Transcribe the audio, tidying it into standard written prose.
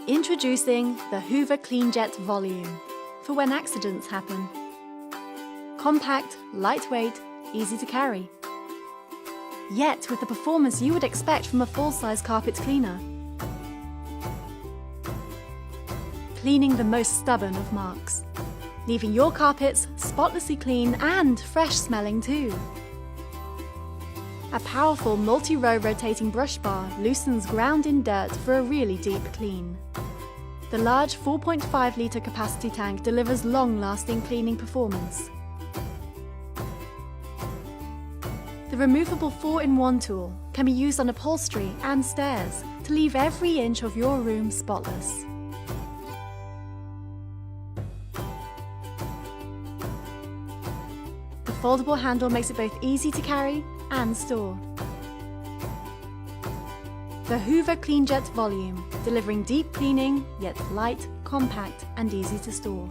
Introducing the Hoover Clean Jet Volume for when accidents happen. Compact, lightweight, easy to carry. Yet with the performance you would expect from a full-size carpet cleaner. Cleaning the most stubborn of marks, leaving your carpets spotlessly clean and fresh-smelling too. A powerful multi-row rotating brush bar loosens ground-in dirt for a really deep clean. The large 4.5-litre capacity tank delivers long-lasting cleaning performance. The removable 4-in-1 tool can be used on upholstery and stairs to leave every inch of your room spotless. The foldable handle makes it both easy to carry and store. The Hoover Clean Jet Volume, delivering deep cleaning, yet light, compact and easy to store.